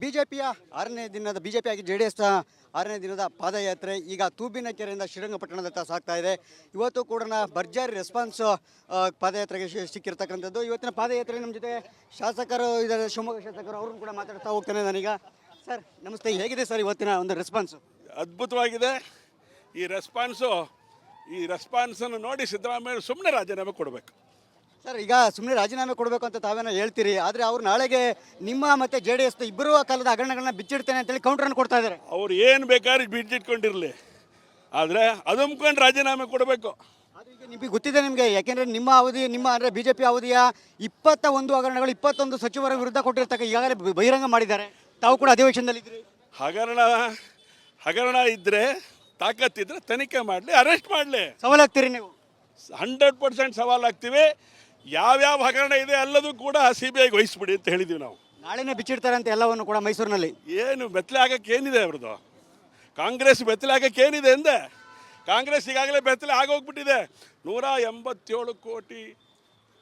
ಬಿಜೆಪಿಯ ಬಿಜೆಪಿ ಆಗಿ ಜೆಡಿಎಸ್ 6ನೇ ದಿನದ ಪಾದಯಾತ್ರೆ ಈಗ ತೂಬಿನಕೆರೆಯಿಂದ ಶ್ರೀರಂಗಪಟ್ಟಣದತ್ತ ಸಾಗ್ತಾ ಇದೆ. ಇವತ್ತು ಕೂಡ ಭರ್ಜರಿ ರೆಸ್ಪಾನ್ಸ್ ಪಾದಯಾತ್ರೆಗೆ ಸಿಕ್ಕಿರ್ತಕ್ಕಂಥದ್ದು. ಇವತ್ತಿನ ಪಾದಯಾತ್ರೆ ನಮ್ಮ ಜೊತೆ ಶಾಸಕರು ಇದ್ದಾರೆ, ಶಿವಮೊಗ್ಗ ಶಾಸಕರು, ಅವ್ರನ್ನ ಕೂಡ ಮಾತಾಡ್ತಾ ಹೋಗ್ತಾನೆ ನಾನೀಗ. ಸರ್ ನಮಸ್ತೆ, ಹೇಗಿದೆ ಸರ್ ಇವತ್ತಿನ ಒಂದು ರೆಸ್ಪಾನ್ಸ್? ಅದ್ಭುತವಾಗಿದೆ ಈ ರೆಸ್ಪಾನ್ಸನ್ನು ನೋಡಿ ಸಿದ್ದರಾಮಯ್ಯ ಸುಮ್ಮನೆ ರಾಜೀನಾಮೆ ಕೊಡಬೇಕು. ಸರ್ ಈಗ ಸುಮ್ಮನೆ ರಾಜೀನಾಮೆ ಕೊಡಬೇಕು ಅಂತ ತಾವೇನೋ ಹೇಳ್ತೀರಿ, ಆದರೆ ಅವ್ರು ನಾಳೆಗೆ ನಿಮ್ಮ ಮತ್ತು JDS ಇಬ್ಬರೂ ಕಾಲದ ಹಗರಣಗಳನ್ನ ಬಿಚ್ಚಿಡ್ತೇನೆ ಅಂತೇಳಿ ಕೌಂಟ್ರನ್ನು ಕೊಡ್ತಾ ಇದ್ದಾರೆ. ಅವ್ರು ಏನು ಬೇಕಾದ್ರೆ ಬಿಚ್ಚಿಟ್ಕೊಂಡಿರಲಿ, ಆದರೆ ಅದಂಬ್ಕೊಂಡು ರಾಜೀನಾಮೆ ಕೊಡಬೇಕು. ಅದು ಈಗ ನಿಮಗೆ ಗೊತ್ತಿದೆ ನಿಮಗೆ, ಯಾಕೆಂದರೆ ನಿಮ್ಮ ಅಂದರೆ BJP ಅವಧಿಯ 21 ಹಗರಣಗಳು 21 ಸಚಿವರ ವಿರುದ್ಧ ಕೊಟ್ಟಿರ್ತಕ್ಕ ಈಗಾಗಲೇ ಬಹಿರಂಗ ಮಾಡಿದ್ದಾರೆ. ತಾವು ಕೂಡ ಅಧಿವೇಶನದಲ್ಲಿ ಇದ್ರಿ. ಹಗರಣ ಇದ್ದರೆ ತಾಕತ್ತಿದ್ರೆ ತನಿಖೆ ಮಾಡಲಿ, ಅರೆಸ್ಟ್ ಮಾಡಲಿ. ಸವಾಲಾಗ್ತೀರಿ ನೀವು? 100% ಸವಾಲಾಗ್ತೀವಿ. ಯಾವ್ಯಾವ ಹಗರಣ ಇದೆ ಎಲ್ಲದೂ ಕೂಡ CBIಗೆ ವಹಿಸ್ಬಿಡಿ ಅಂತ ಹೇಳಿದ್ದೀವಿ ನಾವು. ನಾಳೆನೇ ಬಿಚ್ಚಿಡ್ತಾರೆ ಅಂತ ಎಲ್ಲವನ್ನು ಕೂಡ ಮೈಸೂರಿನಲ್ಲಿ. ಏನು ಬೆತ್ತಲೆ ಆಗಕ್ಕೆ ಏನಿದೆ ಅವ್ರದ್ದು? ಕಾಂಗ್ರೆಸ್ ಬೆತ್ತಲೆ ಆಗಕ್ಕೆ ಏನಿದೆ ಅಂದೆ? ಕಾಂಗ್ರೆಸ್ ಈಗಾಗಲೇ ಬೆತ್ತಲೆ ಆಗೋಗ್ಬಿಟ್ಟಿದೆ. 187 ಕೋಟಿ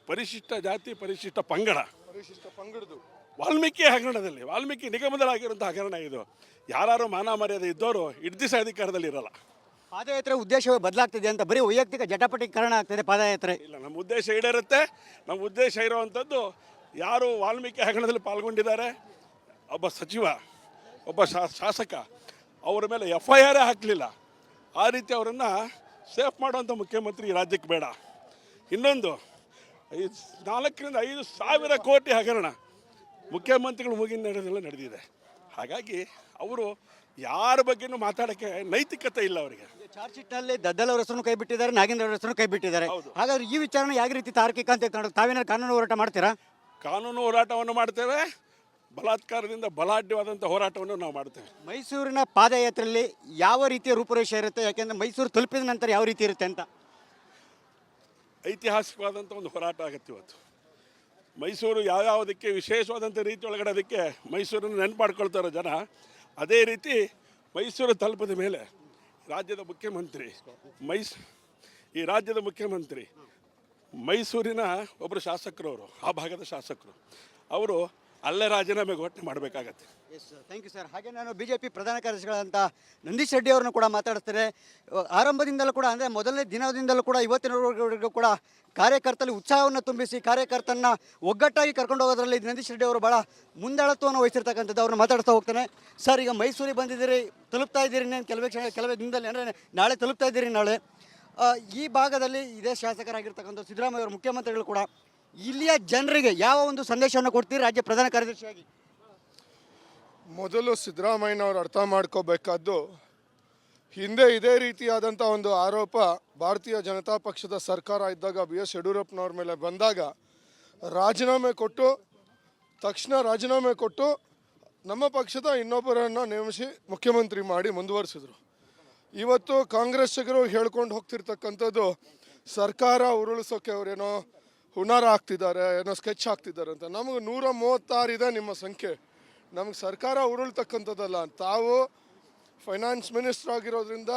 ಪರಿಶಿಷ್ಟ ಜಾತಿ ಪರಿಶಿಷ್ಟ ಪಂಗಡದ್ದು ವಾಲ್ಮೀಕಿ ಹಗರಣದಲ್ಲಿ, ವಾಲ್ಮೀಕಿ ನಿಗಮದಲ್ಲಾಗಿರುವಂಥ ಹಗರಣ ಇದು. ಯಾರು ಮಾನ ಮರ್ಯಾದೆ ಇದ್ದವರು ದಿವಸ ಅಧಿಕಾರದಲ್ಲಿ ಇರಲ್ಲ. ಪಾದಯಾತ್ರೆ ಉದ್ದೇಶವೇ ಬದಲಾಗ್ತಿದೆ ಅಂತ ಬರೀ ವೈಯಕ್ತಿಕ ಜಟಾಪಟೀಕರಣ ಆಗ್ತಿದೆ ಪಾದಯಾತ್ರೆ. ಇಲ್ಲ, ನಮ್ಮ ಉದ್ದೇಶ ಈಡೇರುತ್ತೆ. ನಮ್ಮ ಉದ್ದೇಶ ಇರುವಂಥದ್ದು, ಯಾರು ವಾಲ್ಮೀಕಿ ಹಗರಣದಲ್ಲಿ ಪಾಲ್ಗೊಂಡಿದ್ದಾರೆ, ಒಬ್ಬ ಸಚಿವ, ಒಬ್ಬ ಶಾಸಕ, ಅವರ ಮೇಲೆ FIR ಹಾಕಲಿಲ್ಲ. ಆ ರೀತಿ ಅವರನ್ನು ಸೇಫ್ ಮಾಡುವಂಥ ಮುಖ್ಯಮಂತ್ರಿ ಈ ರಾಜ್ಯಕ್ಕೆ ಬೇಡ. ಇನ್ನೊಂದು 4,000 to 5,000 ಕೋಟಿ ಹಗರಣ ಮುಖ್ಯಮಂತ್ರಿಗಳು ಮುಗಿನ ನಡೆದಿದೆ. ಹಾಗಾಗಿ ಅವರು ಯಾರ ಬಗ್ಗೆನೂ ಮಾತಾಡೋಕ್ಕೆ ನೈತಿಕತೆ ಇಲ್ಲ ಅವರಿಗೆ. ಚಾರ್ಜ್ ಶೀಟ್ನಲ್ಲಿ ದದ್ದಲ್ ಅವರ ಹೆಸರನ್ನು ಕೈ ಬಿಟ್ಟಿದ್ದಾರೆ, ನಾಗೇಂದ್ರ ಅವರ ಹೆಸರನ್ನು ಕೈ ಬಿಟ್ಟಿದ್ದಾರೆ. ಹಾಗಾದ್ರೆ ಈ ವಿಚಾರನ ಯಾವ ರೀತಿ ತಾರ್ಕಿಕ ಅಂತ ಕಾಣುತ್ತೆ? ತಾವೇನಾದ್ರು ಕಾನೂನು ಹೋರಾಟ ಮಾಡ್ತೀರಾ? ಕಾನೂನು ಹೋರಾಟವನ್ನು ಮಾಡ್ತೇವೆ, ಬಲಾತ್ಕಾರದಿಂದ ಬಲಾಢ್ಯವಾದಂಥ ಹೋರಾಟವನ್ನು ನಾವು ಮಾಡ್ತೇವೆ. ಮೈಸೂರಿನ ಪಾದಯಾತ್ರೆಯಲ್ಲಿ ಯಾವ ರೀತಿಯ ರೂಪುರೇಷೆ ಇರುತ್ತೆ? ಯಾಕೆಂದರೆ ಮೈಸೂರು ತಲುಪಿದ ನಂತರ ಯಾವ ರೀತಿ ಇರುತ್ತೆ ಅಂತ. ಐತಿಹಾಸಿಕವಾದಂಥ ಒಂದು ಹೋರಾಟ ಆಗುತ್ತೆ ಇವತ್ತು. ಮೈಸೂರು ಯಾವ್ಯಾವುದಕ್ಕೆ ವಿಶೇಷವಾದಂಥ ರೀತಿ ಒಳಗಡೆ ಅದಕ್ಕೆ ಮೈಸೂರನ್ನು ನೆನಪು ಮಾಡ್ಕೊಳ್ತಾರೋ ಜನ, ಅದೇ ರೀತಿ ಮೈಸೂರು ತಲುಪಿದ ಮೇಲೆ ರಾಜ್ಯದ ಮುಖ್ಯಮಂತ್ರಿ ಮೈಸೂರಿನ ಒಬ್ಬರು ಶಾಸಕರವರು, ಆ ಭಾಗದ ಶಾಸಕರು, ಅವರು ಅಲ್ಲೇ ರಾಜೀನಾಮೆ ಘೋಷಣೆ ಮಾಡಬೇಕಾಗತ್ತೆ. Thank you sir. ಹಾಗೆ ನಾನು BJP ಪ್ರಧಾನ ಕಾರ್ಯದರ್ಶಿಗಳಂತ ನಂದೀಶ್ ರೆಡ್ಡಿ ಅವ್ರನ್ನ ಕೂಡ ಮಾತಾಡ್ತಾರೆ. ಆರಂಭದಿಂದಲೂ ಕೂಡ ಅಂದರೆ ಮೊದಲನೇ ದಿನದಿಂದಲೂ ಕೂಡ ಇವತ್ತಿನವರೆಗೂ ಕೂಡ ಕಾರ್ಯಕರ್ತರಲ್ಲಿ ಉತ್ಸಾಹವನ್ನು ತುಂಬಿಸಿ ಕಾರ್ಯಕರ್ತರನ್ನ ಒಗ್ಗಟ್ಟಾಗಿ ಕರ್ಕೊಂಡು ಹೋಗೋದ್ರಲ್ಲಿ ನಂದೀಶ್ ರೆಡ್ಡಿ ಅವರು ಭಾಳ ಮುಂದಾಳತ್ವವನ್ನು ವಹಿಸಿರ್ತಕ್ಕಂಥದ್ದು. ಅವ್ರನ್ನ ಮಾತಾಡ್ತಾ ಹೋಗ್ತಾನೆ. ಸರ್ ಈಗ ಮೈಸೂರಿಗೆ ಬಂದಿದ್ದೀರಿ, ತಲುಪ್ತಾ ಇದ್ದೀರಿ, ಇನ್ನೇನು ಕೆಲವೇ ದಿನದಲ್ಲಿ, ಅಂದರೆ ನಾಳೆ ತಲುಪ್ತಾ ಇದ್ದೀರಿ. ನಾಳೆ ಈ ಭಾಗದಲ್ಲಿ ಇದೇ ಶಾಸಕರಾಗಿರ್ತಕ್ಕಂಥ ಸಿದ್ದರಾಮಯ್ಯ ಅವರು ಮುಖ್ಯಮಂತ್ರಿಗಳು ಕೂಡ ಇಲ್ಲಿಯ ಜನರಿಗೆ ಯಾವ ಒಂದು ಸಂದೇಶವನ್ನು ಕೊಡ್ತೀರಿ ರಾಜ್ಯ ಪ್ರಧಾನ ಕಾರ್ಯದರ್ಶಿಯಾಗಿ? ಮೊದಲು ಸಿದ್ದರಾಮಯ್ಯನವರು ಅರ್ಥ ಮಾಡ್ಕೋಬೇಕಾದ್ದು, ಹಿಂದೆ ಇದೇ ರೀತಿಯಾದಂಥ ಒಂದು ಆರೋಪ ಭಾರತೀಯ ಜನತಾ ಪಕ್ಷದ ಸರ್ಕಾರ ಇದ್ದಾಗ BS ಯಡಿಯೂರಪ್ಪನವ್ರ ಮೇಲೆ ಬಂದಾಗ ತಕ್ಷಣ ರಾಜೀನಾಮೆ ಕೊಟ್ಟು ನಮ್ಮ ಪಕ್ಷದ ಇನ್ನೊಬ್ಬರನ್ನು ನೇಮಿಸಿ ಮುಖ್ಯಮಂತ್ರಿ ಮಾಡಿ ಮುಂದುವರಿಸಿದ್ರು. ಇವತ್ತು ಕಾಂಗ್ರೆಸ್ಸಿಗರು ಹೇಳ್ಕೊಂಡು ಹೋಗ್ತಿರ್ತಕ್ಕಂಥದ್ದು, ಸರ್ಕಾರ ಉರುಳಿಸೋಕೆ ಅವರೇನೋ ಹುನಾರ ಆಗ್ತಿದ್ದಾರೆ, ಏನೋ ಸ್ಕೆಚ್ ಹಾಕ್ತಿದ್ದಾರೆ ಅಂತ. ನಮಗೆ 136 ಇದೆ ನಿಮ್ಮ ಸಂಖ್ಯೆ. ನಮಗೆ ಸರ್ಕಾರ ಉರುಳ್ತಕ್ಕಂಥದ್ದಲ್ಲ. ತಾವು ಫೈನಾನ್ಸ್ ಮಿನಿಸ್ಟರ್ ಆಗಿರೋದ್ರಿಂದ,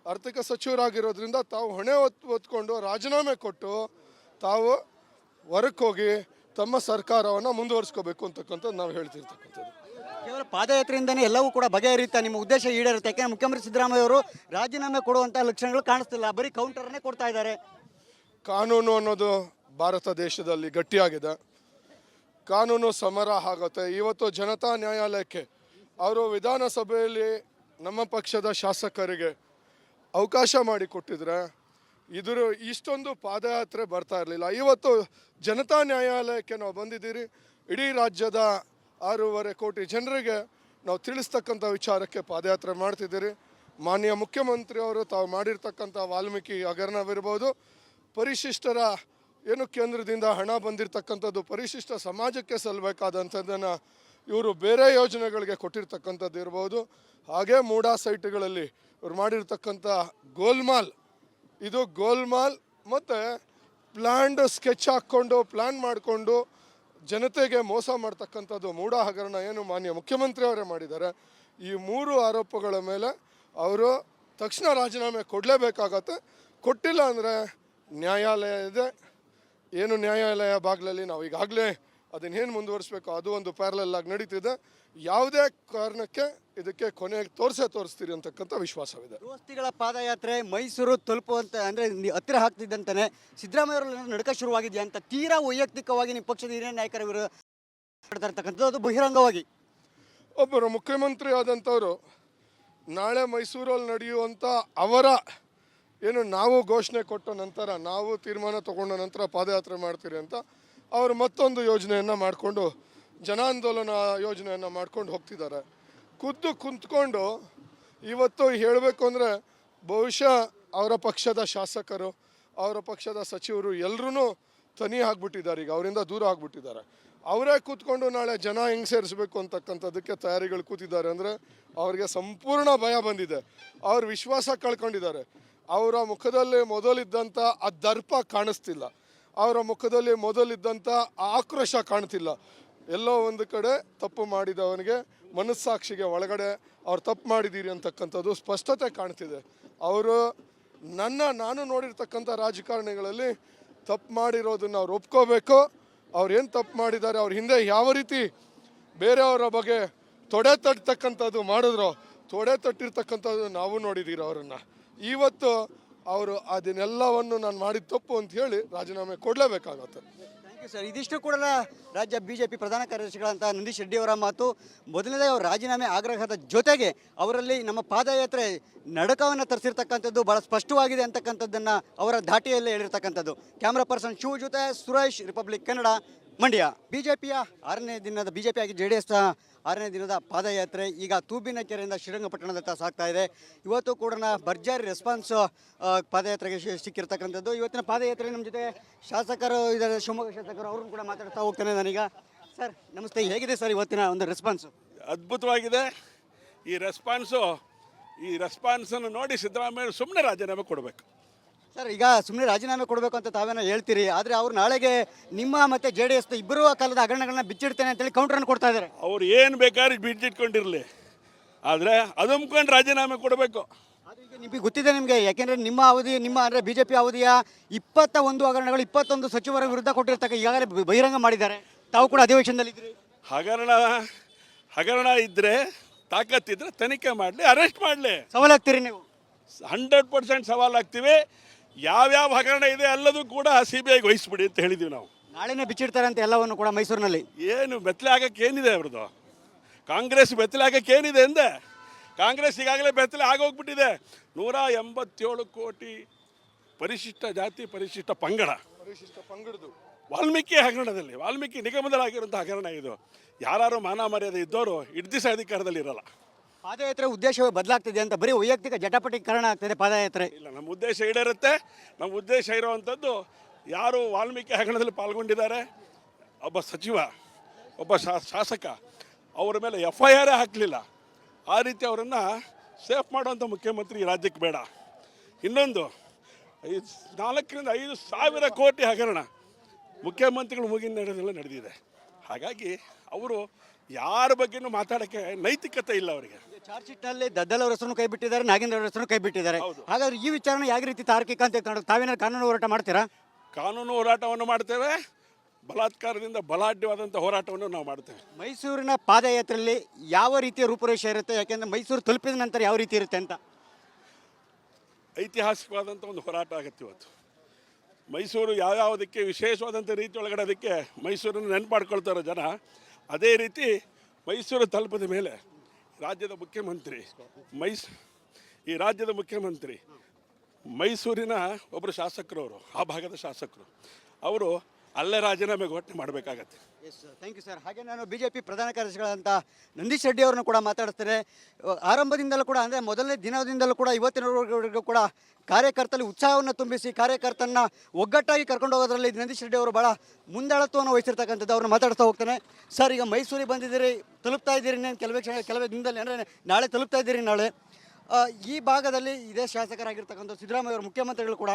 ಆರ್ಥಿಕ ಸಚಿವರಾಗಿರೋದ್ರಿಂದ ತಾವು ಹೊಣೆ ಹೊತ್ಕೊಂಡು ರಾಜೀನಾಮೆ ಕೊಟ್ಟು ತಾವು ಹೊರಕ್ಕೆ ಹೋಗಿ ತಮ್ಮ ಸರ್ಕಾರವನ್ನು ಮುಂದುವರಿಸ್ಕೋಬೇಕು ಅಂತಕ್ಕಂಥದ್ದು ನಾವು ಹೇಳ್ತಿರ್ತಕ್ಕಂಥದ್ದು. ಕೇವಲ ಪಾದಯಾತ್ರೆಯಿಂದನೇ ಎಲ್ಲವೂ ಕೂಡ ಬಗೆಹರಿಯುತ್ತಾ? ನಿಮ್ಮ ಉದ್ದೇಶ ಈಡೇರುತ್ತೆ? ಯಾಕೆಂದರೆ ಮುಖ್ಯಮಂತ್ರಿ ಸಿದ್ದರಾಮಯ್ಯ ಅವರು ರಾಜೀನಾಮೆ ಕೊಡುವಂಥ ಲಕ್ಷಣಗಳು ಕಾಣಿಸ್ತಿಲ್ಲ, ಬರೀ ಕೌಂಟರ್ನೇ ಕೊಡ್ತಾ ಇದ್ದಾರೆ. ಕಾನೂನು ಅನ್ನೋದು ಭಾರತ ದೇಶದಲ್ಲಿ ಗಟ್ಟಿಯಾಗಿದೆ. ಕಾನೂನು ಸಮರ ಆಗುತ್ತೆ. ಇವತ್ತು ಜನತಾ ನ್ಯಾಯಾಲಯಕ್ಕೆ ಅವರು ವಿಧಾನಸಭೆಯಲ್ಲಿ ನಮ್ಮ ಪಕ್ಷದ ಶಾಸಕರಿಗೆ ಅವಕಾಶ ಮಾಡಿಕೊಟ್ಟಿದ್ರೆ ಇಷ್ಟೊಂದು ಪಾದಯಾತ್ರೆ ಬರ್ತಾ ಇರಲಿಲ್ಲ. ಇವತ್ತು ಜನತಾ ನ್ಯಾಯಾಲಯಕ್ಕೆ ನಾವು ಬಂದಿದ್ದೀರಿ. ಇಡೀ ರಾಜ್ಯದ 6.5 ಕೋಟಿ ಜನರಿಗೆ ನಾವು ತಿಳಿಸ್ತಕ್ಕಂಥ ವಿಚಾರಕ್ಕೆ ಪಾದಯಾತ್ರೆ ಮಾಡ್ತಿದ್ದೀರಿ. ಮಾನ್ಯ ಮುಖ್ಯಮಂತ್ರಿಯವರು ತಾವು ಮಾಡಿರ್ತಕ್ಕಂಥ ವಾಲ್ಮೀಕಿ ಹಗರಣವಿರ್ಬೋದು, ಪರಿಶಿಷ್ಟರ ಏನು ಕೇಂದ್ರದಿಂದ ಹಣ ಬಂದಿರತಕ್ಕಂಥದ್ದು ಪರಿಶಿಷ್ಟ ಸಮಾಜಕ್ಕೆ ಸಲ್ಲಬೇಕಾದಂಥದ್ದನ್ನು ಇವರು ಬೇರೆ ಯೋಜನೆಗಳಿಗೆ ಕೊಟ್ಟಿರ್ತಕ್ಕಂಥದ್ದು ಇರ್ಬೋದು. ಹಾಗೆ ಮೂಡಾ ಸೈಟ್ಗಳಲ್ಲಿ ಇವ್ರು ಮಾಡಿರ್ತಕ್ಕಂಥ ಗೋಲ್ಮಾಲ್ ಮತ್ತು ಪ್ಲ್ಯಾಂಡ್ ಸ್ಕೆಚ್ ಹಾಕ್ಕೊಂಡು ಪ್ಲ್ಯಾನ್ ಮಾಡಿಕೊಂಡು ಜನತೆಗೆ ಮೋಸ ಮಾಡ್ತಕ್ಕಂಥದ್ದು ಮೂಡಾ ಹಗರಣ ಏನು ಮಾನ್ಯ ಮುಖ್ಯಮಂತ್ರಿಯವರೇ ಮಾಡಿದ್ದಾರೆ. ಈ 3 ಆರೋಪಗಳ ಮೇಲೆ ಅವರು ತಕ್ಷಣ ರಾಜೀನಾಮೆ ಕೊಡಲೇಬೇಕಾಗತ್ತೆ. ಕೊಟ್ಟಿಲ್ಲ ಅಂದರೆ ನ್ಯಾಯಾಲಯ ಇದೆ. ಏನು ನ್ಯಾಯಾಲಯ ಬಾಗಿಲಲ್ಲಿ ನಾವು ಈಗಾಗಲೇ ಅದನ್ನೇನು ಮುಂದುವರಿಸಬೇಕು ಅದು ಒಂದು ಪ್ಯಾರಲಲ್ ಆಗಿ ನಡೀತಿದೆ. ಯಾವುದೇ ಕಾರಣಕ್ಕೆ ಇದಕ್ಕೆ ಕೊನೆ ತೋರಿಸ್ತೀರಿ ಅಂತಕ್ಕಂಥ ವಿಶ್ವಾಸವಿದೆ. ದೋಸ್ತಿಗಳ ಪಾದಯಾತ್ರೆ ಮೈಸೂರು ತಲುಪುವಂತ ಅಂದರೆ ಹತ್ತಿರ ಆಗ್ತಿದ್ದಂತಾನೆ ಸಿದ್ದರಾಮಯ್ಯ ಅವರ ನಡಕ ಶುರುವಾಗಿದೆಯಾ ಅಂತ ತೀರಾ ವೈಯಕ್ತಿಕವಾಗಿ ನಿಮ್ಮ ಪಕ್ಷದ ಹಿರಿಯ ನಾಯಕರ ವಿರುದ್ಧ ಮಾಡ್ತಾ ಇರ್ತಕ್ಕಂಥದ್ದು, ಅದು ಬಹಿರಂಗವಾಗಿ. ಒಬ್ಬರು ಮುಖ್ಯಮಂತ್ರಿ ಆದಂಥವರು ನಾಳೆ ಮೈಸೂರಲ್ಲಿ ನಡೆಯುವಂಥ ಅವರ ಏನು ನಾವು ಘೋಷಣೆ ಕೊಟ್ಟ ನಂತರ, ನಾವು ತೀರ್ಮಾನ ತಗೊಂಡ ನಂತರ ಪಾದಯಾತ್ರೆ ಮಾಡ್ತೀರಿ ಅಂತ ಅವರು ಮತ್ತೊಂದು ಯೋಜನೆಯನ್ನು ಮಾಡಿಕೊಂಡು, ಜನಾಂದೋಲನ ಯೋಜನೆಯನ್ನು ಮಾಡ್ಕೊಂಡು ಹೋಗ್ತಿದ್ದಾರೆ. ಕುಂತ್ಕೊಂಡು ಇವತ್ತು ಹೇಳಬೇಕು ಅಂದರೆ ಬಹುಶಃ ಅವರ ಪಕ್ಷದ ಶಾಸಕರು, ಅವರ ಪಕ್ಷದ ಸಚಿವರು ಎಲ್ಲರೂ ತನಿ ಆಗಿಬಿಟ್ಟಿದ್ದಾರೆ, ಈಗ ಅವರಿಂದ ದೂರ ಆಗಿಬಿಟ್ಟಿದ್ದಾರೆ. ಅವರೇ ಕೂತ್ಕೊಂಡು ನಾಳೆ ಜನ ಹೆಂಗೆ ಸೇರಿಸ್ಬೇಕು ಅಂತಕ್ಕಂಥದ್ದಕ್ಕೆ ತಯಾರಿಗಳು ಕೂತಿದ್ದಾರೆ. ಅಂದರೆ ಅವ್ರಿಗೆ ಸಂಪೂರ್ಣ ಭಯ ಬಂದಿದೆ, ಅವ್ರ ವಿಶ್ವಾಸ ಕಳ್ಕೊಂಡಿದ್ದಾರೆ. ಅವರ ಮುಖದಲ್ಲಿ ಮೊದಲಿದ್ದಂಥ ಆ ದರ್ಪ ಕಾಣಿಸ್ತಿಲ್ಲ, ಅವರ ಮುಖದಲ್ಲಿ ಮೊದಲಿದ್ದಂಥ ಆಕ್ರೋಶ ಕಾಣ್ತಿಲ್ಲ. ಎಲ್ಲೋ ಒಂದು ಕಡೆ ತಪ್ಪು ಮಾಡಿದವನಿಗೆ ಮನಸ್ಸಾಕ್ಷಿಗೆ ಒಳಗಡೆ ಅವ್ರು ತಪ್ಪು ಮಾಡಿದ್ದೀರಿ ಅಂತಕ್ಕಂಥದ್ದು ಸ್ಪಷ್ಟತೆ ಕಾಣ್ತಿದೆ. ಅವರು ನಾನು ನೋಡಿರ್ತಕ್ಕಂಥ ರಾಜಕಾರಣಿಗಳಲ್ಲಿ ತಪ್ಪು ಮಾಡಿರೋದನ್ನು ಅವ್ರು ಒಪ್ಕೋಬೇಕು. ಅವ್ರು ಏನು ತಪ್ಪು ಮಾಡಿದ್ದಾರೆ, ಅವ್ರ ಹಿಂದೆ ಯಾವ ರೀತಿ ಬೇರೆಯವರ ಬಗ್ಗೆ ತೊಡೆ ತಟ್ಟತಕ್ಕಂಥದ್ದು ಮಾಡಿದ್ರು, ತೊಡೆ ತಟ್ಟಿರ್ತಕ್ಕಂಥದ್ದು ನಾವು ನೋಡಿದ್ದೀರ ಅವರನ್ನು. ಇವತ್ತು ಅವರು ಅದನ್ನೆಲ್ಲವನ್ನು ನಾನು ಮಾಡಿದ ತಪ್ಪು ಅಂತ ಹೇಳಿ ರಾಜೀನಾಮೆ ಕೊಡಲೇಬೇಕಾಗತ್ತೆ. Thank you sir. ಇದಿಷ್ಟು ಕೂಡ ರಾಜ್ಯ ಬಿಜೆಪಿ ಪ್ರಧಾನ ಕಾರ್ಯದರ್ಶಿಗಳಂತ ನಂದೀಶ್ ರೆಡ್ಡಿ ಅವರ ಮಾತು. ಮೊದಲನೇದಾಗಿ ಅವರ ರಾಜೀನಾಮೆ ಆಗ್ರಹದ ಜೊತೆಗೆ ಅವರಲ್ಲಿ ನಮ್ಮ ಪಾದಯಾತ್ರೆ ನಡಕವನ್ನು ತರಿಸಿರ್ತಕ್ಕಂಥದ್ದು ಭಾಳ ಸ್ಪಷ್ಟವಾಗಿದೆ ಅಂತಕ್ಕಂಥದ್ದನ್ನು ಅವರ ಧಾಟಿಯಲ್ಲೇ ಹೇಳಿರ್ತಕ್ಕಂಥದ್ದು. ಕ್ಯಾಮ್ರಾ ಪರ್ಸನ್ ಶಿವ ಜೊತೆ ಸುರೇಶ್, ರಿಪಬ್ಲಿಕ್ ಕನ್ನಡ, ಮಂಡ್ಯ. ಬಿಜೆಪಿಯ 6ನೇ ದಿನದ ಬಿಜೆಪಿ ಆಗಿ JDS 6ನೇ ದಿನದ ಪಾದಯಾತ್ರೆ ಈಗ ತೂಬಿನಕೆರೆಯಿಂದ ಶ್ರೀರಂಗಪಟ್ಟಣದತ್ತ ಸಾಗ್ತಾ ಇದೆ. ಇವತ್ತು ಕೂಡ ಭರ್ಜರಿ ರೆಸ್ಪಾನ್ಸ್ ಪಾದಯಾತ್ರೆಗೆ ಸಿಕ್ಕಿರ್ತಕ್ಕಂಥದ್ದು. ಇವತ್ತಿನ ಪಾದಯಾತ್ರೆ ನಮ್ಮ ಜೊತೆ ಶಾಸಕರು ಇದ್ದಾರೆ, ಶಿವಮೊಗ್ಗ ಶಾಸಕರು, ಅವ್ರನ್ನ ಕೂಡ ಮಾತಾಡ್ತಾ ಹೋಗ್ತಾನೆ ನಾನೀಗ. ಸರ್ ನಮಸ್ತೆ, ಹೇಗಿದೆ ಸರ್ ಇವತ್ತಿನ ಒಂದು ರೆಸ್ಪಾನ್ಸು? ಅದ್ಭುತವಾಗಿದೆ ಈ ರೆಸ್ಪಾನ್ಸನ್ನು ನೋಡಿ ಸಿದ್ದರಾಮಯ್ಯ ಸುಮ್ಮನೆ ರಾಜೀನಾಮೆ ಕೊಡಬೇಕು. ಸರ್ ಈಗ ಸುಮ್ಮನೆ ರಾಜೀನಾಮೆ ಕೊಡಬೇಕು ಅಂತ ತಾವೇನೋ ಹೇಳ್ತೀರಿ, ಆದರೆ ಅವ್ರು ನಾಳೆಗೆ ನಿಮ್ಮ ಮತ್ತು JDS ಇಬ್ಬರೂ ಕಾಲದ ಹಗರಣಗಳನ್ನ ಬಿಚ್ಚಿಡ್ತೇನೆ ಅಂತೇಳಿ ಕೌಂಟ್ರನ್ನು ಕೊಡ್ತಾ ಇದ್ದಾರೆ. ಅವ್ರು ಏನು ಬೇಕಾದ್ರೆ ಬಿಟ್ಟಿಟ್ಕೊಂಡಿರಲಿ, ಆದರೆ ಅದಂಬ್ಕೊಂಡು ರಾಜೀನಾಮೆ ಕೊಡಬೇಕು. ಅದು ಈಗ ನಿಮಗೆ ಗೊತ್ತಿದೆ ನಿಮಗೆ, ಯಾಕೆಂದರೆ ನಿಮ್ಮ ಅಂದರೆ BJP ಅವಧಿಯ 21 ಹಗರಣಗಳು 21 ಸಚಿವರ ವಿರುದ್ಧ ಕೊಟ್ಟಿರ್ತಕ್ಕ ಈಗಾಗಲೇ ಬಹಿರಂಗ ಮಾಡಿದ್ದಾರೆ. ತಾವು ಕೂಡ ಅಧಿವೇಶನದಲ್ಲಿದ್ದೀರಿ. ಹಗರಣ ಇದ್ದರೆ ತಾಕತ್ತಿದ್ರೆ ತನಿಖೆ ಮಾಡಲಿ, ಅರೆಸ್ಟ್ ಮಾಡಲಿ. ಸವಾಲಾಗ್ತೀರಿ ನೀವು? 100% ಸವಾಲಾಗ್ತೀವಿ. ಯಾವ್ಯಾವ ಹಗರಣ ಇದೆ ಎಲ್ಲದೂ ಕೂಡ CBIಗೆ ವಹಿಸ್ಬಿಡಿ ಅಂತ ಹೇಳಿದ್ದೀವಿ ನಾವು. ನಾಳೆನೇ ಬಿಚ್ಚಿಡ್ತಾರೆ ಅಂತ ಎಲ್ಲವನ್ನು ಕೂಡ ಮೈಸೂರಿನಲ್ಲಿ. ಏನು ಬೆತ್ತಲೆ ಆಗಕ್ಕೆ ಏನಿದೆ ಅವ್ರದ್ದು? ಕಾಂಗ್ರೆಸ್ ಬೆತ್ತಲೆ ಆಗಕ್ಕೆ ಏನಿದೆ ಅಂದೆ? ಕಾಂಗ್ರೆಸ್ ಈಗಾಗಲೇ ಬೆತ್ತಲೆ ಆಗೋಗ್ಬಿಟ್ಟಿದೆ. 187 ಕೋಟಿ ಪರಿಶಿಷ್ಟ ಜಾತಿ ಪರಿಶಿಷ್ಟ ಪಂಗಡದ್ದು ವಾಲ್ಮೀಕಿ ಹಗರಣದಲ್ಲಿ, ವಾಲ್ಮೀಕಿ ನಿಗಮದಲ್ಲಾಗಿರುವಂಥ ಹಗರಣ ಇದು. ಯಾರು ಮಾನ ಮರ್ಯಾದೆ ಇದ್ದವರು ದಿವಸ ಅಧಿಕಾರದಲ್ಲಿ ಇರಲ್ಲ. ಪಾದಯಾತ್ರೆ ಉದ್ದೇಶವೇ ಬದಲಾಗ್ತಿದೆ ಅಂತ ಬರೀ ವೈಯಕ್ತಿಕ ಜಟಾಪಟೀಕರಣ ಆಗ್ತಿದೆ ಪಾದಯಾತ್ರೆ. ಇಲ್ಲ, ನಮ್ಮ ಉದ್ದೇಶ ಈಡೇರುತ್ತೆ. ನಮ್ಮ ಉದ್ದೇಶ ಇರುವಂಥದ್ದು, ಯಾರು ವಾಲ್ಮೀಕಿ ಹಗರಣದಲ್ಲಿ ಪಾಲ್ಗೊಂಡಿದ್ದಾರೆ, ಒಬ್ಬ ಸಚಿವ, ಒಬ್ಬ ಶಾಸಕ, ಅವರ ಮೇಲೆ FIR ಹಾಕಲಿಲ್ಲ. ಆ ರೀತಿ ಅವರನ್ನು ಸೇಫ್ ಮಾಡುವಂಥ ಮುಖ್ಯಮಂತ್ರಿ ಈ ರಾಜ್ಯಕ್ಕೆ ಬೇಡ. ಇನ್ನೊಂದು 4,000 to 5,000 ಕೋಟಿ ಹಗರಣ ಮುಖ್ಯಮಂತ್ರಿಗಳು ಮುಗಿನ ನಡೆದಿದೆ. ಹಾಗಾಗಿ ಅವರು ಯಾರ ಬಗ್ಗೆನೂ ಮಾತಾಡೋಕ್ಕೆ ನೈತಿಕತೆ ಇಲ್ಲ ಅವರಿಗೆ. ಚಾರ್ಜ್ ಶೀಟ್ನಲ್ಲಿ ದದ್ದಲ್ ಅವರ ಹೆಸರನ್ನು ಕೈ ಬಿಟ್ಟಿದ್ದಾರೆ, ನಾಗೇಂದ್ರ ಅವರ ಹೆಸರನ್ನು ಕೈ ಬಿಟ್ಟಿದ್ದಾರೆ. ಹಾಗಾದ್ರೆ ಈ ವಿಚಾರನ ಯಾವ ರೀತಿ ತಾರ್ಕಿಕ ಅಂತ ಕಾಣುತ್ತೆ? ತಾವೇನಾದ್ರು ಕಾನೂನು ಹೋರಾಟ ಮಾಡ್ತೀರಾ? ಕಾನೂನು ಹೋರಾಟವನ್ನು ಮಾಡ್ತೇವೆ, ಬಲಾತ್ಕಾರದಿಂದ ಬಲಾಢ್ಯವಾದಂಥ ಹೋರಾಟವನ್ನು ನಾವು ಮಾಡ್ತೇವೆ. ಮೈಸೂರಿನ ಪಾದಯಾತ್ರೆಯಲ್ಲಿ ಯಾವ ರೀತಿಯ ರೂಪುರೇಷೆ ಇರುತ್ತೆ? ಯಾಕೆಂದರೆ ಮೈಸೂರು ತಲುಪಿದ ನಂತರ ಯಾವ ರೀತಿ ಇರುತ್ತೆ ಅಂತ. ಐತಿಹಾಸಿಕವಾದಂಥ ಒಂದು ಹೋರಾಟ ಆಗುತ್ತೆ ಇವತ್ತು. ಮೈಸೂರು ಯಾವ್ಯಾವುದಕ್ಕೆ ವಿಶೇಷವಾದಂಥ ರೀತಿ ಒಳಗಡೆ ಅದಕ್ಕೆ ಮೈಸೂರನ್ನು ನೆನಪು ಮಾಡ್ಕೊಳ್ತಾರೋ ಜನ, ಅದೇ ರೀತಿ ಮೈಸೂರು ತಲುಪಿದ ಮೇಲೆ ರಾಜ್ಯದ ಮುಖ್ಯಮಂತ್ರಿ ಈ ರಾಜ್ಯದ ಮುಖ್ಯಮಂತ್ರಿ ಮೈಸೂರಿನ ಒಬ್ಬರು ಶಾಸಕರವರು, ಆ ಭಾಗದ ಶಾಸಕರು, ಅವರು ಅಲ್ಲೇ ರಾಜೀನಾಮೆ ಘೋಷಣೆ ಮಾಡಬೇಕಾಗತ್ತೆ. Thank you sir. ಹಾಗೆ ನಾನು ಬಿಜೆಪಿ ಪ್ರಧಾನ ಕಾರ್ಯದರ್ಶಿಗಳಂತ ನಂದೀಶ್ ರೆಡ್ಡಿ ಅವರನ್ನು ಕೂಡ ಮಾತಾಡಿಸ್ತೇನೆ. ಆರಂಭದಿಂದಲೂ ಕೂಡ ಅಂದರೆ ಮೊದಲನೇ ದಿನದಿಂದಲೂ ಕೂಡ ಇವತ್ತಿನವರೆಗೂ ಕೂಡ ಕಾರ್ಯಕರ್ತರಲ್ಲಿ ಉತ್ಸಾಹವನ್ನು ತುಂಬಿಸಿ ಕಾರ್ಯಕರ್ತರನ್ನ ಒಗ್ಗಟ್ಟಾಗಿ ಕರ್ಕೊಂಡು ಹೋಗೋದ್ರಲ್ಲಿ ನಂದೀಶ್ ರೆಡ್ಡಿ ಅವರು ಭಾಳ ಮುಂದಾಳತ್ವವನ್ನು ವಹಿಸಿರ್ತಕ್ಕಂಥದ್ದು. ಅವ್ರನ್ನ ಮಾತಾಡ್ತಾ ಹೋಗ್ತಾನೆ. ಸರ್, ಈಗ ಮೈಸೂರಿಗೆ ಬಂದಿದ್ದೀರಿ, ತಲುಪ್ತಾ ಇದ್ದೀರಿ, ಇನ್ನೇನು ಕೆಲವೇ ದಿನದಲ್ಲಿ, ಅಂದರೆ ನಾಳೆ ತಲುಪ್ತಾ ಇದ್ದೀರಿ. ನಾಳೆ ಈ ಭಾಗದಲ್ಲಿ ಇದೇ ಶಾಸಕರಾಗಿರ್ತಕ್ಕಂಥ ಸಿದ್ದರಾಮಯ್ಯ ಅವರು ಮುಖ್ಯಮಂತ್ರಿಗಳು ಕೂಡ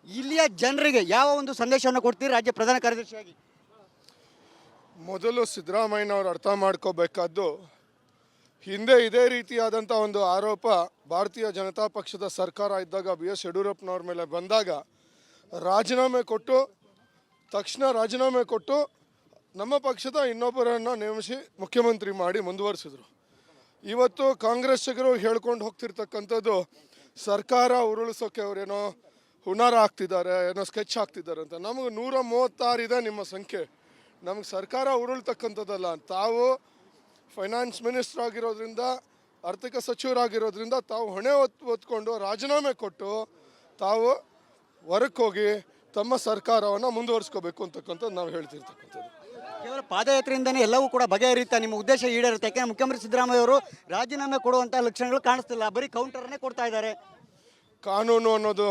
ಇಲ್ಲಿಯ ಜನರಿಗೆ ಯಾವ ಒಂದು ಸಂದೇಶವನ್ನು ಕೊಡ್ತೀರಿ ರಾಜ್ಯ ಪ್ರಧಾನ ಕಾರ್ಯದರ್ಶಿಯಾಗಿ? ಮೊದಲು ಸಿದ್ದರಾಮಯ್ಯನವರು ಅರ್ಥ ಮಾಡ್ಕೋಬೇಕಾದ್ದು, ಹಿಂದೆ ಇದೇ ರೀತಿಯಾದಂಥ ಒಂದು ಆರೋಪ ಭಾರತೀಯ ಜನತಾ ಪಕ್ಷದ ಸರ್ಕಾರ ಇದ್ದಾಗ BS ಯಡಿಯೂರಪ್ಪನವ್ರ ಮೇಲೆ ಬಂದಾಗ ತಕ್ಷಣ ರಾಜೀನಾಮೆ ಕೊಟ್ಟು ನಮ್ಮ ಪಕ್ಷದ ಇನ್ನೊಬ್ಬರನ್ನು ನೇಮಿಸಿ ಮುಖ್ಯಮಂತ್ರಿ ಮಾಡಿ ಮುಂದುವರಿಸಿದ್ರು. ಇವತ್ತು ಕಾಂಗ್ರೆಸ್ಸಿಗರು ಹೇಳ್ಕೊಂಡು ಹೋಗ್ತಿರ್ತಕ್ಕಂಥದ್ದು ಸರ್ಕಾರ ಉರುಳಿಸೋಕೆ ಅವರೇನೋ ಹುನಾರ ಆಗ್ತಿದ್ದಾರೆ, ಏನೋ ಸ್ಕೆಚ್ ಹಾಕ್ತಿದ್ದಾರೆ ಅಂತ. ನಮಗೆ 136 ಇದೆ ನಿಮ್ಮ ಸಂಖ್ಯೆ. ನಮಗೆ ಸರ್ಕಾರ ಉರುಳ್ತಕ್ಕಂಥದ್ದಲ್ಲ. ತಾವು ಫೈನಾನ್ಸ್ ಮಿನಿಸ್ಟರ್ ಆಗಿರೋದ್ರಿಂದ, ಆರ್ಥಿಕ ಸಚಿವರಾಗಿರೋದ್ರಿಂದ ತಾವು ಹೊಣೆ ಹೊತ್ಕೊಂಡು ರಾಜೀನಾಮೆ ಕೊಟ್ಟು ತಾವು ಹೊರಕ್ಕೆ ಹೋಗಿ ತಮ್ಮ ಸರ್ಕಾರವನ್ನು ಮುಂದುವರಿಸ್ಕೋಬೇಕು ಅಂತಕ್ಕಂಥದ್ದು ನಾವು ಹೇಳ್ತಿರ್ತಕ್ಕಂಥದ್ದು. ಕೇವಲ ಪಾದಯಾತ್ರೆಯಿಂದನೇ ಎಲ್ಲವೂ ಕೂಡ ಬಗೆಹರಿಯುತ್ತಾ ನಿಮ್ಮ ಉದ್ದೇಶ ಈಡೇರುತ್ತೆ? ಯಾಕೆಂದ್ರೆ ಮುಖ್ಯಮಂತ್ರಿ ಸಿದ್ದರಾಮಯ್ಯ ಅವರು ರಾಜೀನಾಮೆ ಕೊಡುವಂಥ ಲಕ್ಷಣಗಳು ಕಾಣಿಸ್ತಿಲ್ಲ, ಬರೀ ಕೌಂಟರ್ನೇ ಕೊಡ್ತಾ ಇದ್ದಾರೆ. ಕಾನೂನು ಅನ್ನೋದು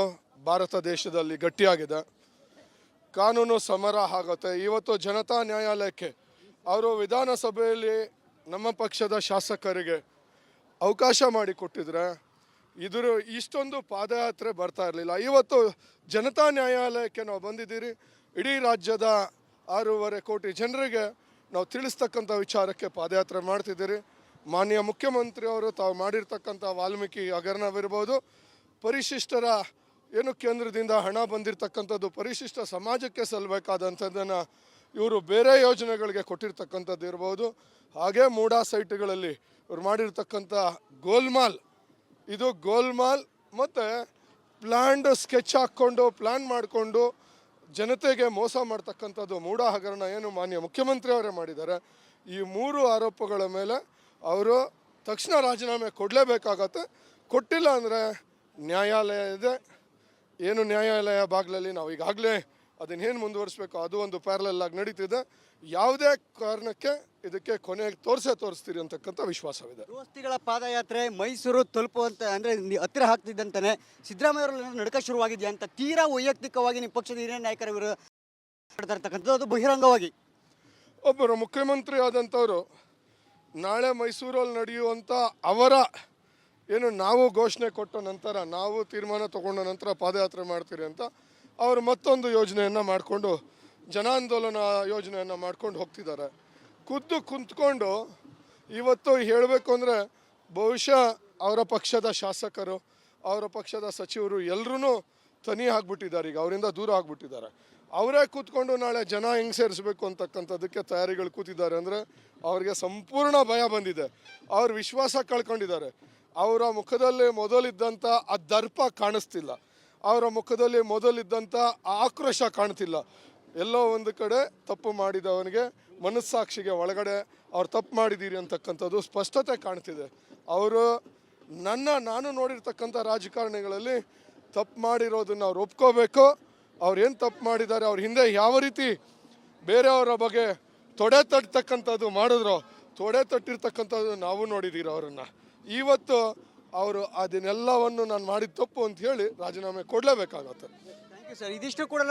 ಭಾರತ ದೇಶದಲ್ಲಿ ಗಟ್ಟಿಯಾಗಿದೆ. ಕಾನೂನು ಸಮರ ಆಗುತ್ತೆ. ಇವತ್ತು ಜನತಾ ನ್ಯಾಯಾಲಯಕ್ಕೆ ಅವರು ವಿಧಾನಸಭೆಯಲ್ಲಿ ನಮ್ಮ ಪಕ್ಷದ ಶಾಸಕರಿಗೆ ಅವಕಾಶ ಮಾಡಿಕೊಟ್ಟಿದ್ರೆ ಇಷ್ಟೊಂದು ಪಾದಯಾತ್ರೆ ಬರ್ತಾ ಇರಲಿಲ್ಲ. ಇವತ್ತು ಜನತಾ ನ್ಯಾಯಾಲಯಕ್ಕೆ ನಾವು ಬಂದಿದ್ದೀರಿ. ಇಡೀ ರಾಜ್ಯದ 6.5 ಕೋಟಿ ಜನರಿಗೆ ನಾವು ತಿಳಿಸ್ತಕ್ಕಂಥ ವಿಚಾರಕ್ಕೆ ಪಾದಯಾತ್ರೆ ಮಾಡ್ತಿದ್ದೀರಿ. ಮಾನ್ಯ ಮುಖ್ಯಮಂತ್ರಿ ಅವರು ತಾವು ಮಾಡಿರ್ತಕ್ಕಂಥ ವಾಲ್ಮೀಕಿ ಹಗರಣವಿರ್ಬೋದು, ಪರಿಶಿಷ್ಟರ ಏನು ಕೇಂದ್ರದಿಂದ ಹಣ ಬಂದಿರತಕ್ಕಂಥದ್ದು ಪರಿಶಿಷ್ಟ ಸಮಾಜಕ್ಕೆ ಸಲ್ಲಬೇಕಾದಂಥದ್ದನ್ನು ಇವರು ಬೇರೆ ಯೋಜನೆಗಳಿಗೆ ಕೊಟ್ಟಿರ್ತಕ್ಕಂಥದ್ದು ಇರ್ಬೋದು. ಹಾಗೆ ಮೂಡಾ ಸೈಟ್ಗಳಲ್ಲಿ ಇವ್ರು ಮಾಡಿರ್ತಕ್ಕಂಥ ಗೋಲ್ಮಾಲ್, ಇದು ಗೋಲ್ಮಾಲ್ ಮತ್ತು ಪ್ಲ್ಯಾಂಡ್ ಸ್ಕೆಚ್ ಹಾಕ್ಕೊಂಡು ಪ್ಲ್ಯಾನ್ ಮಾಡಿಕೊಂಡು ಜನತೆಗೆ ಮೋಸ ಮಾಡ್ತಕ್ಕಂಥದ್ದು ಮೂಡಾ ಹಗರಣ ಏನು ಮಾನ್ಯ ಮುಖ್ಯಮಂತ್ರಿ ಅವರೇ ಮಾಡಿದ್ದಾರೆ. ಈ 3 ಆರೋಪಗಳ ಮೇಲೆ ಅವರು ತಕ್ಷಣ ರಾಜೀನಾಮೆ ಕೊಡಲೇಬೇಕಾಗತ್ತೆ. ಕೊಟ್ಟಿಲ್ಲ ಅಂದರೆ ನ್ಯಾಯಾಲಯ ಇದೆ. ಏನು ನ್ಯಾಯಾಲಯ ಬಾಗಿಲಲ್ಲಿ ನಾವು ಈಗಾಗಲೇ ಅದನ್ನೇನು ಮುಂದುವರಿಸಬೇಕು ಅದು ಒಂದು ಪ್ಯಾರಲಲ್ ಆಗಿ ನಡೀತಿದೆ. ಯಾವುದೇ ಕಾರಣಕ್ಕೆ ಇದಕ್ಕೆ ಕೊನೆಗೆ ತೋರಿಸ್ತೀರಿ ಅಂತಕ್ಕಂಥ ವಿಶ್ವಾಸವಿದೆ. ದೋಸ್ತಿಗಳ ಪಾದಯಾತ್ರೆ ಮೈಸೂರು ತಲುಪುವಂತ ಅಂದರೆ ಹತ್ತಿರ ಆಗ್ತಿದ್ದಂತಾನೆ ಸಿದ್ದರಾಮಯ್ಯ ಅವರ ನಡಕ ಶುರುವಾಗಿದೆಯಾ ಅಂತ ತೀರಾ ವೈಯಕ್ತಿಕವಾಗಿ ನಿಮ್ಮ ಪಕ್ಷದ ಹಿರಿಯ ನಾಯಕರ ವಿರುದ್ಧ ಮಾಡ್ತಾ ಇರ್ತಕ್ಕಂಥದ್ದು, ಅದು ಬಹಿರಂಗವಾಗಿ. ಒಬ್ಬರು ಮುಖ್ಯಮಂತ್ರಿ ಆದಂಥವರು ನಾಳೆ ಮೈಸೂರಲ್ಲಿ ನಡೆಯುವಂಥ ಅವರ ಏನು ನಾವು ಘೋಷಣೆ ಕೊಟ್ಟ ನಂತರ, ನಾವು ತೀರ್ಮಾನ ತಗೊಂಡ ನಂತರ ಪಾದಯಾತ್ರೆ ಮಾಡ್ತೀರಿ ಅಂತ ಅವರು ಮತ್ತೊಂದು ಯೋಜನೆಯನ್ನು ಮಾಡಿಕೊಂಡು ಜನಾಂದೋಲನ ಯೋಜನೆಯನ್ನು ಮಾಡ್ಕೊಂಡು ಹೋಗ್ತಿದ್ದಾರೆ. ಕುಂತ್ಕೊಂಡು ಇವತ್ತು ಹೇಳಬೇಕು ಅಂದರೆ ಬಹುಶಃ ಅವರ ಪಕ್ಷದ ಶಾಸಕರು, ಅವರ ಪಕ್ಷದ ಸಚಿವರು ಎಲ್ಲರೂ ತನಿ ಆಗಿಬಿಟ್ಟಿದ್ದಾರೆ. ಈಗ ಅವರಿಂದ ದೂರ ಆಗಿಬಿಟ್ಟಿದ್ದಾರೆ. ಅವರೇ ಕೂತ್ಕೊಂಡು ನಾಳೆ ಜನ ಹೆಂಗೆ ಸೇರಿಸ್ಬೇಕು ಅಂತಕ್ಕಂಥದ್ದಕ್ಕೆ ತಯಾರಿಗಳು ಕೂತಿದ್ದಾರೆ. ಅಂದರೆ ಅವ್ರಿಗೆ ಸಂಪೂರ್ಣ ಭಯ ಬಂದಿದೆ. ಅವ್ರ ವಿಶ್ವಾಸ ಕಳ್ಕೊಂಡಿದ್ದಾರೆ. ಅವರ ಮುಖದಲ್ಲಿ ಮೊದಲಿದ್ದಂಥ ಆ ದರ್ಪ ಕಾಣಿಸ್ತಿಲ್ಲ. ಅವರ ಮುಖದಲ್ಲಿ ಮೊದಲಿದ್ದಂಥ ಆಕ್ರೋಶ ಕಾಣ್ತಿಲ್ಲ. ಎಲ್ಲೋ ಒಂದು ಕಡೆ ತಪ್ಪು ಮಾಡಿದವನಿಗೆ ಮನಸ್ಸಾಕ್ಷಿಗೆ ಒಳಗಡೆ ಅವ್ರು ತಪ್ಪು ಮಾಡಿದ್ದೀರಿ ಅಂತಕ್ಕಂಥದ್ದು ಸ್ಪಷ್ಟತೆ ಕಾಣ್ತಿದೆ. ಅವರು ನಾನು ನೋಡಿರ್ತಕ್ಕಂಥ ರಾಜಕಾರಣಿಗಳಲ್ಲಿ ತಪ್ಪು ಮಾಡಿರೋದನ್ನು ಅವ್ರು ಒಪ್ಕೋಬೇಕು. ಅವ್ರು ಏನು ತಪ್ಪು ಮಾಡಿದ್ದಾರೆ, ಅವ್ರ ಹಿಂದೆ ಯಾವ ರೀತಿ ಬೇರೆಯವರ ಬಗ್ಗೆ ತೊಡೆ ತಟ್ಟತಕ್ಕಂಥದ್ದು ಮಾಡಿದ್ರು, ತೊಡೆ ತಟ್ಟಿರ್ತಕ್ಕಂಥದ್ದು ನಾವು ನೋಡಿದ್ದೀರಿ ಅವರನ್ನು. ಇವತ್ತು ಅವರು ಅದನ್ನೆಲ್ಲವನ್ನು ನಾನು ಮಾಡಿದ ತಪ್ಪು ಅಂತ ಹೇಳಿ ರಾಜೀನಾಮೆ ಕೊಡಲೇಬೇಕಾಗತ್ತೆ. Thank you sir. ಇದಿಷ್ಟು ಕೂಡ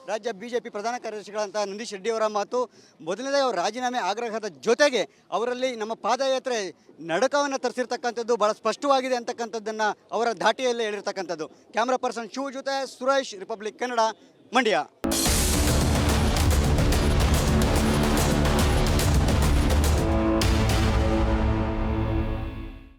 ರಾಜ್ಯ ಬಿಜೆಪಿ ಪ್ರಧಾನ ಕಾರ್ಯದರ್ಶಿಗಳಂತ ನಂದೀಶ್ ರೆಡ್ಡಿ ಅವರ ಮಾತು. ಮೊದಲನೇದಾಗಿ ಅವರು ರಾಜೀನಾಮೆ ಆಗ್ರಹದ ಜೊತೆಗೆ ಅವರಲ್ಲಿ ನಮ್ಮ ಪಾದಯಾತ್ರೆ ನಡಕವನ್ನು ತರಿಸಿರ್ತಕ್ಕಂಥದ್ದು ಭಾಳ ಸ್ಪಷ್ಟವಾಗಿದೆ ಅಂತಕ್ಕಂಥದ್ದನ್ನು ಅವರ ಧಾಟಿಯಲ್ಲೇ ಹೇಳಿರ್ತಕ್ಕಂಥದ್ದು. ಕ್ಯಾಮ್ರಾ ಪರ್ಸನ್ ಶಿವ ಜೊತೆ ಸುರೇಶ್, ರಿಪಬ್ಲಿಕ್ ಕನ್ನಡ, ಮಂಡ್ಯ.